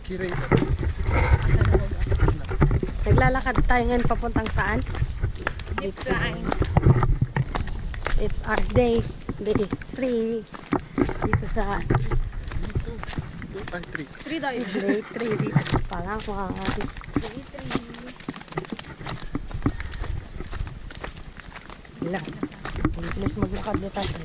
Curator. Naglalakad tayo ngayon papuntang saan? Zipline. It's our day 3 dito sa Day 3 days. day 3 dito sa Palawan. Day 3. Lang. Ang bilis maglakad na tayo.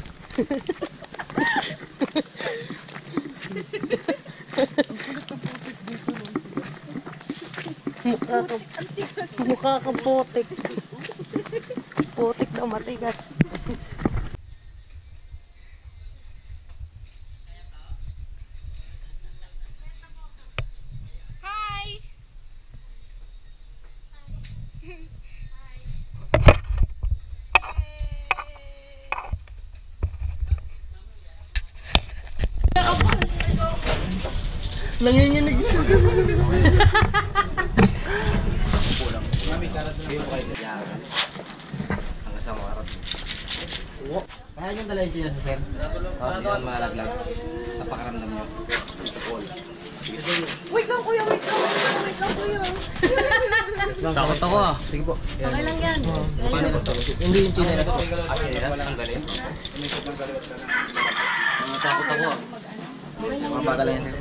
Mukha kang putik. Putik daw matigas. Hi! Nanginginig siya. Hanggang sa mga araw. Kaya nyo dala yung chinas sa sir? Hindi naman malaglag. Napakaramdam nyo. Ito po. Wait lang kuya, wait lang kuya. Takot ako ah. Sige po. Okay lang yan. Paano na ito? Hindi yung chinas po. Ang galing. Takot ako ah. Mga bagal yan sir.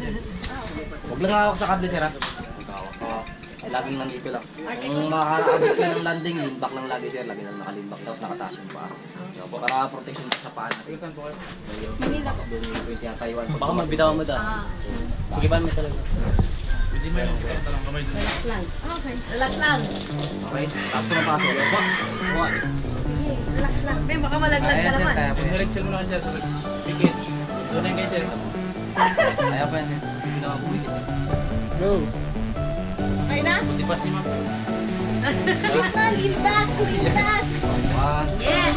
Huwag lang hawak sa kable sir ah. Laging nandito lang. Kung makakaabot ka ng landing, limbak lang lagi sir. Lagi lang nakalimbak. Tapos nakataas yung paa. Para protection sa paa natin. Manila po. Doon yung point yung Taiwan. Baka magbitawan mo daw. Sige ba mo talaga? Relax lang. Okay. Relax lang. Okay? Tapos pumapasok. Buwan. Relax lang. May baka malaglag ka naman. Kaya po yan. Direksyon mo lang siya sa pikit. Doon na kayo sir. Kaya po yan. Hindi naman pumikit. Go. Okay na? Buti pa si ma'am. Lindas! Lindas! One. Yes!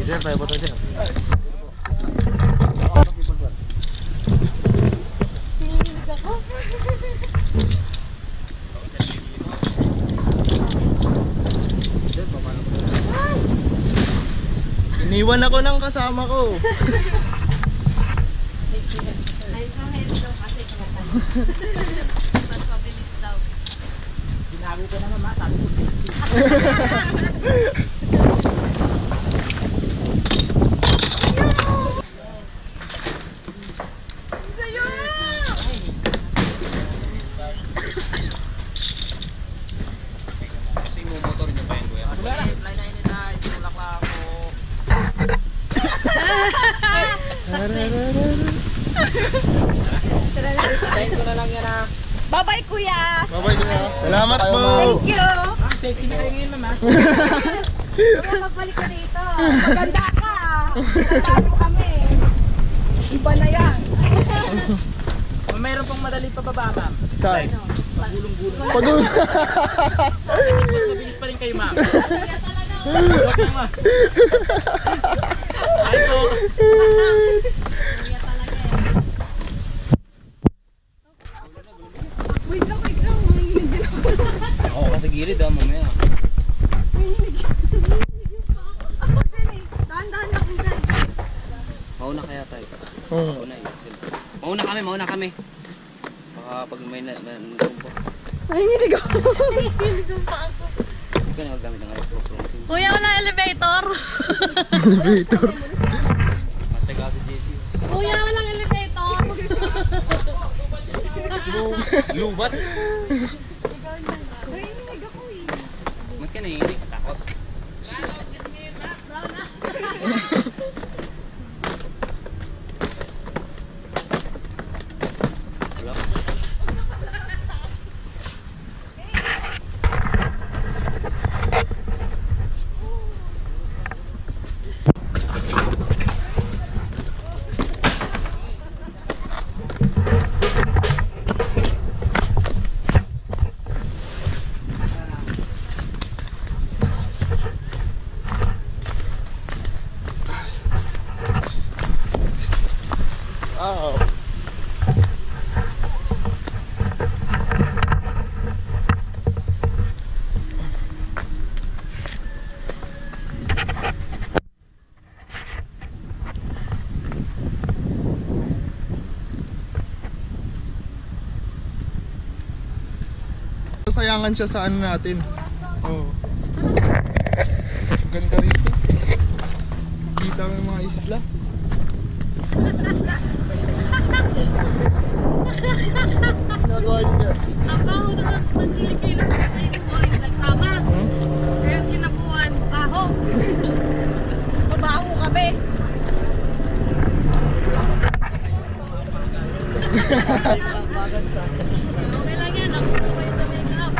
Sir, tayo ba tayo sir? Iniwan ako ng kasama ko. Ginago ko naman ma, sabi ko Bye-bye, kuya! Bye-bye kuya. Salamat po. Thank you! sexy na kayo ngayon mama. Kuya, magbalik ka dito. Maganda ka! Talo kami. Iba na yan. Mayroon pong madali pa baba, ma'am. Saan? Pagulong-gulong. Pagod. Mas mabilis pa rin kayo, ma'am. Joke lang, ma'am. Ay po. Wait lang, wait lang. Nanginig din ako. Ako kasi gilid mamaya. Ako din eh. Dahan-dahan lang kung saan. Mauna kaya tayo. Oo. Mauna kami. Baka pag may nandumpo. Nanginig ako. Huwag ka na maggamit ng airport. Kuya, wala elevator. Elevator. Matyaga si JC. Kuya, walang elevator. Lubat? Nanginig ako eh. Ba't ka nanginig? Takot. Ah. Sayangan siya sa ano natin. Oo. Ganda rito. Kita mo yung mga isla. Nagawa niya. Abaho na lang ng kilikilo. Ay, buhay nagsama. Kaya kinakuhan, baho. Mabaho kami. Okay lang yan, ako buhay sa make-up.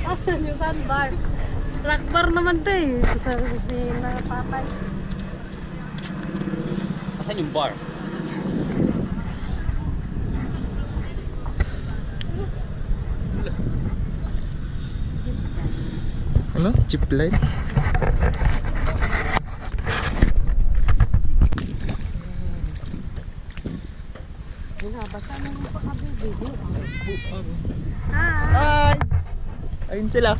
Asan yung sandbar? Rock bar naman to eh. Sa napapay. Asan yung bar? Ano? Chip line? Binabasa mo yung pakabibibi. Hi! Ayun sila.